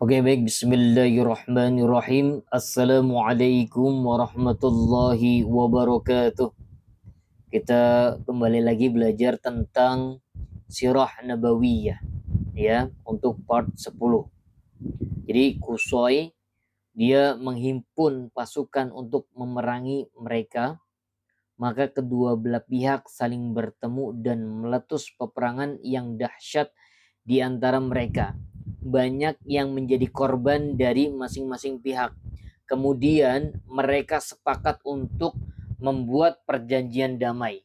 Oke, baik. Bismillahirrahmanirrahim. Assalamualaikum warahmatullahi wabarakatuh. Kita kembali lagi belajar tentang Sirah Nabawiyah ya, untuk part 10. Jadi Qusay dia menghimpun pasukan untuk memerangi mereka, maka kedua belah pihak saling bertemu dan meletus peperangan yang dahsyat di antara mereka. Banyak yang menjadi korban dari masing-masing pihak. Kemudian mereka sepakat untuk membuat perjanjian damai.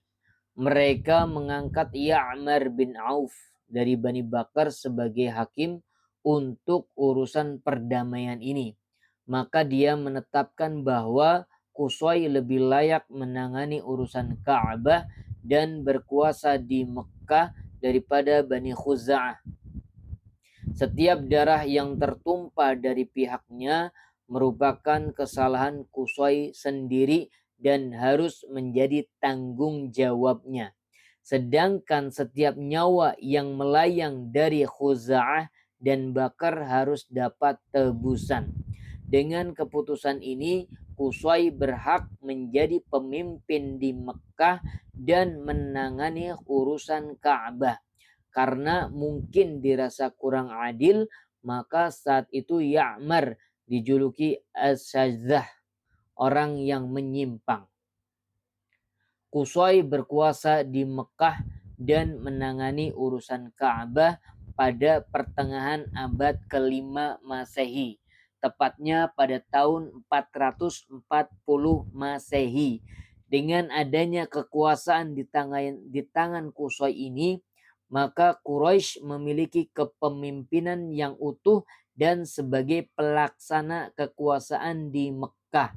Mereka mengangkat Ya'mar bin Auf dari Bani Bakar sebagai hakim untuk urusan perdamaian ini. Maka dia menetapkan bahwa Qusay lebih layak menangani urusan Ka'bah dan berkuasa di Mekah daripada Bani Khuza'ah. Setiap darah yang tertumpah dari pihaknya merupakan kesalahan Qusay sendiri dan harus menjadi tanggung jawabnya. Sedangkan setiap nyawa yang melayang dari Khuza'ah dan Bakar harus dapat tebusan. Dengan keputusan ini, Qusay berhak menjadi pemimpin di Mekah dan menangani urusan Ka'bah. Karena mungkin dirasa kurang adil, maka saat itu Ya'mar dijuluki As-Syadzah, orang yang menyimpang. Qusay berkuasa di Mekah dan menangani urusan Ka'bah pada pertengahan abad ke-5 Masehi, tepatnya pada tahun 440 Masehi. Dengan adanya kekuasaan di tangan Qusay ini, maka Quraisy memiliki kepemimpinan yang utuh dan sebagai pelaksana kekuasaan di Mekah.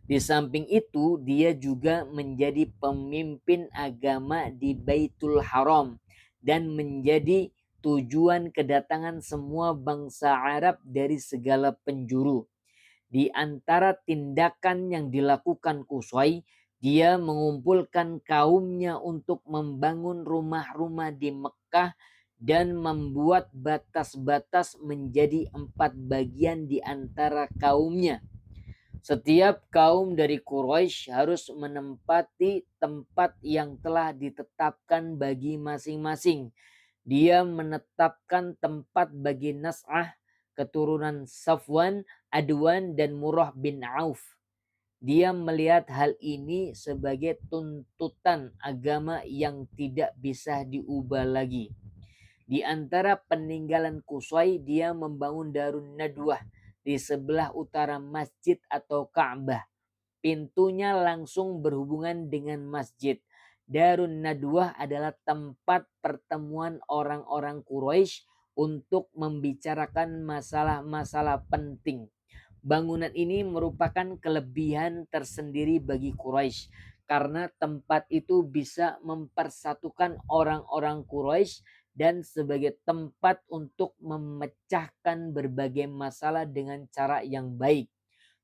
Di samping itu, dia juga menjadi pemimpin agama di Baitul Haram dan menjadi tujuan kedatangan semua bangsa Arab dari segala penjuru. Di antara tindakan yang dilakukan Qusay, dia mengumpulkan kaumnya untuk membangun rumah-rumah di Mekah dan membuat batas-batas menjadi 4 bagian di antara kaumnya. Setiap kaum dari Quraisy harus menempati tempat yang telah ditetapkan bagi masing-masing. Dia menetapkan tempat bagi Nas'ah, keturunan Safwan, Adwan, dan Murrah bin Auf. Dia melihat hal ini sebagai tuntutan agama yang tidak bisa diubah lagi. Di antara peninggalan Qusay, dia membangun Darun Nadwah di sebelah utara masjid atau Ka'bah. Pintunya langsung berhubungan dengan masjid. Darun Nadwah adalah tempat pertemuan orang-orang Quraisy untuk membicarakan masalah-masalah penting. Bangunan ini merupakan kelebihan tersendiri bagi Quraisy karena tempat itu bisa mempersatukan orang-orang Quraisy dan sebagai tempat untuk memecahkan berbagai masalah dengan cara yang baik.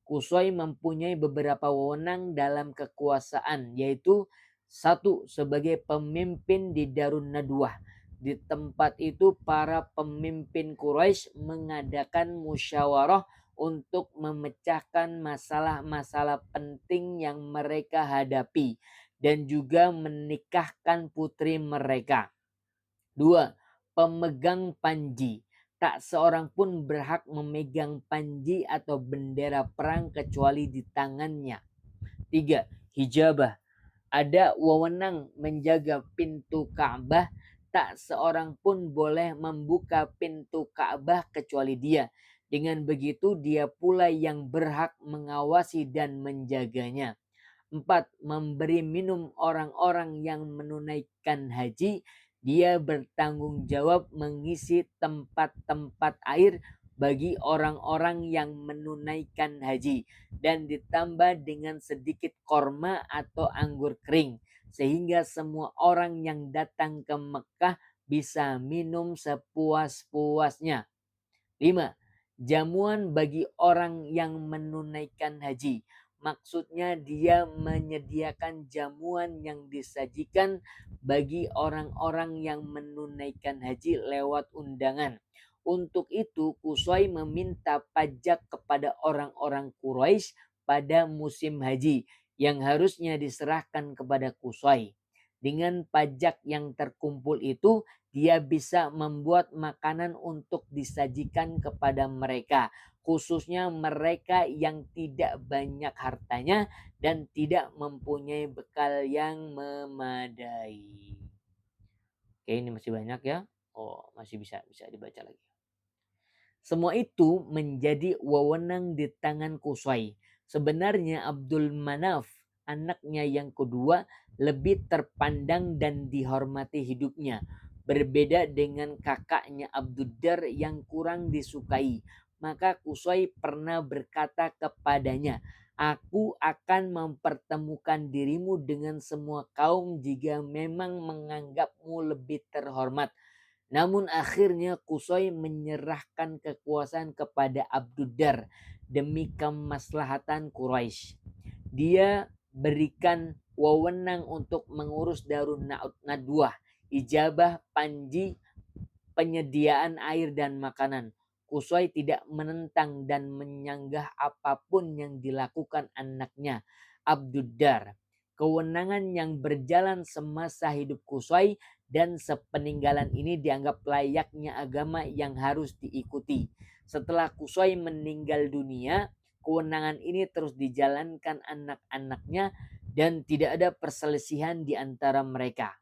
Qusay mempunyai beberapa wewenang dalam kekuasaan, yaitu satu, sebagai pemimpin di Darun Nadwah. Di tempat itu para pemimpin Quraisy mengadakan musyawarah untuk memecahkan masalah-masalah penting yang mereka hadapi dan juga menikahkan putri mereka. Dua, pemegang panji. Tak seorang pun berhak memegang panji atau bendera perang kecuali di tangannya. Tiga, hijabah. Ada wewenang menjaga pintu Ka'bah. Tak seorang pun boleh membuka pintu Ka'bah kecuali dia. Dengan begitu dia pula yang berhak mengawasi dan menjaganya. 4. Memberi minum orang-orang yang menunaikan haji. Dia bertanggung jawab mengisi tempat-tempat air bagi orang-orang yang menunaikan haji dan ditambah dengan sedikit korma atau anggur kering sehingga semua orang yang datang ke Mekah bisa minum sepuas-puasnya. 5. Jamuan bagi orang yang menunaikan haji. Maksudnya dia menyediakan jamuan yang disajikan bagi orang-orang yang menunaikan haji lewat undangan. Untuk itu Qusay meminta pajak kepada orang-orang Quraisy pada musim haji yang harusnya diserahkan kepada Qusay. Dengan pajak yang terkumpul itu dia bisa membuat makanan untuk disajikan kepada mereka, khususnya mereka yang tidak banyak hartanya dan tidak mempunyai bekal yang memadai. Oke, ini masih banyak ya. Oh, masih bisa bisa dibaca lagi. Semua itu menjadi wewenang di tangan Qusay. Sebenarnya Abdul Manaf, anaknya yang kedua, lebih terpandang dan dihormati hidupnya. Berbeda dengan kakaknya Abduddar yang kurang disukai. Maka Qusay pernah berkata kepadanya, "Aku akan mempertemukan dirimu dengan semua kaum jika memang menganggapmu lebih terhormat." Namun akhirnya Qusay menyerahkan kekuasaan kepada Abduddar demi kemaslahatan Quraisy. Dia berikan wewenang untuk mengurus Darun Nadwah, ijabah, panji, penyediaan air dan makanan. Qusay tidak menentang dan menyanggah apapun yang dilakukan anaknya Abduddar. Kewenangan yang berjalan semasa hidup Qusay dan sepeninggalan ini dianggap layaknya agama yang harus diikuti. Setelah Qusay meninggal dunia, kewenangan ini terus dijalankan anak-anaknya dan tidak ada perselisihan di antara mereka.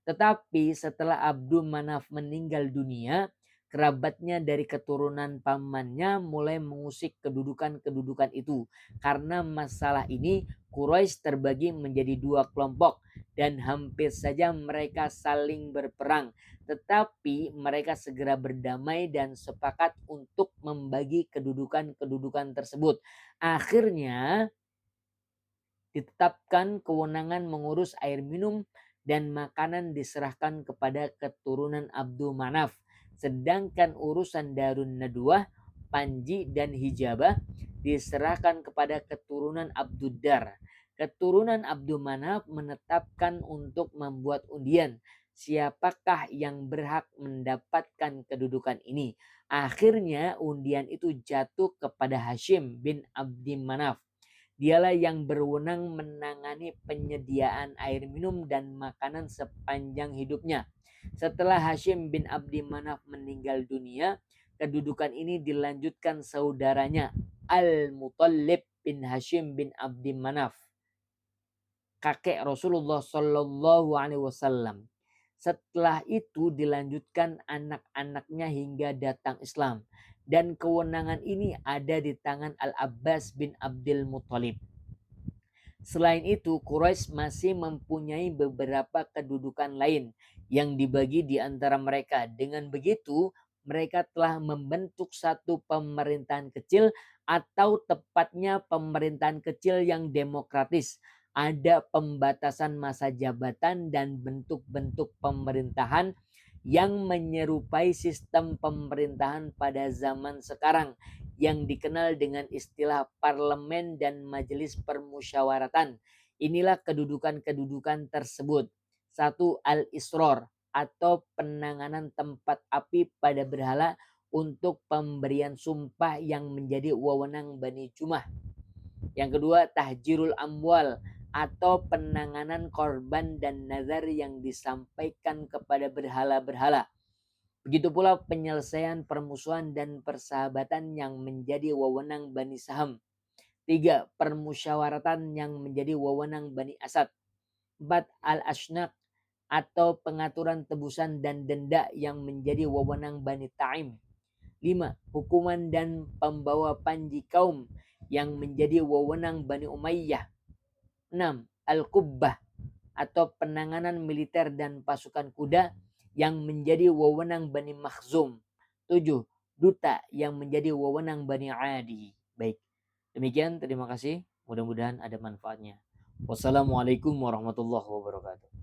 Tetapi setelah Abdul Manaf meninggal dunia, kerabatnya dari keturunan pamannya mulai mengusik kedudukan-kedudukan itu. Karena masalah ini Quraisy terbagi menjadi dua kelompok dan hampir saja mereka saling berperang. Tetapi mereka segera berdamai dan sepakat untuk membagi kedudukan-kedudukan tersebut. Akhirnya ditetapkan kewenangan mengurus air minum dan makanan diserahkan kepada keturunan Abdul Manaf. Sedangkan urusan Darun Nadwah, Panji dan Hijabah diserahkan kepada keturunan Abduddar. Keturunan Abdul Manaf menetapkan untuk membuat undian. Siapakah yang berhak mendapatkan kedudukan ini? Akhirnya undian itu jatuh kepada Hashim bin Abdi Manaf. Dialah yang berwenang menangani penyediaan air minum dan makanan sepanjang hidupnya. Setelah Hashim bin Abdi Manaf meninggal dunia, kedudukan ini dilanjutkan saudaranya Al-Muttalib bin Hashim bin Abdi Manaf, kakek Rasulullah Shallallahu Alaihi Wasallam. Setelah itu dilanjutkan anak-anaknya hingga datang Islam. Dan kewenangan ini ada di tangan Al-Abbas bin Abdul Muttalib. Selain itu, Quraisy masih mempunyai beberapa kedudukan lain yang dibagi di antara mereka. Dengan begitu, mereka telah membentuk satu pemerintahan kecil atau tepatnya pemerintahan kecil yang demokratis. Ada pembatasan masa jabatan dan bentuk-bentuk pemerintahan yang menyerupai sistem pemerintahan pada zaman sekarang yang dikenal dengan istilah parlemen dan majelis permusyawaratan. Inilah kedudukan-kedudukan tersebut. Satu, al-isror atau penanganan tempat api pada berhala untuk pemberian sumpah yang menjadi wewenang Bani Jumah. Yang kedua, tahjirul amwal atau penanganan korban dan nazar yang disampaikan kepada berhala-berhala. Begitu pula penyelesaian permusuhan dan persahabatan yang menjadi wewenang Bani Saham. 3. Permusyawaratan yang menjadi wewenang Bani Asad. 4. Al-Ashnaq atau pengaturan tebusan dan denda yang menjadi wewenang Bani Taim. 5. Hukuman dan pembawa panji kaum yang menjadi wewenang Bani Umayyah. 6. Al-Qubbah atau penanganan militer dan pasukan kuda yang menjadi wewenang Bani Makhzum. 7. Duta yang menjadi wewenang Bani Adi. Baik, demikian, terima kasih. Mudah-mudahan ada manfaatnya. Wassalamualaikum warahmatullahi wabarakatuh.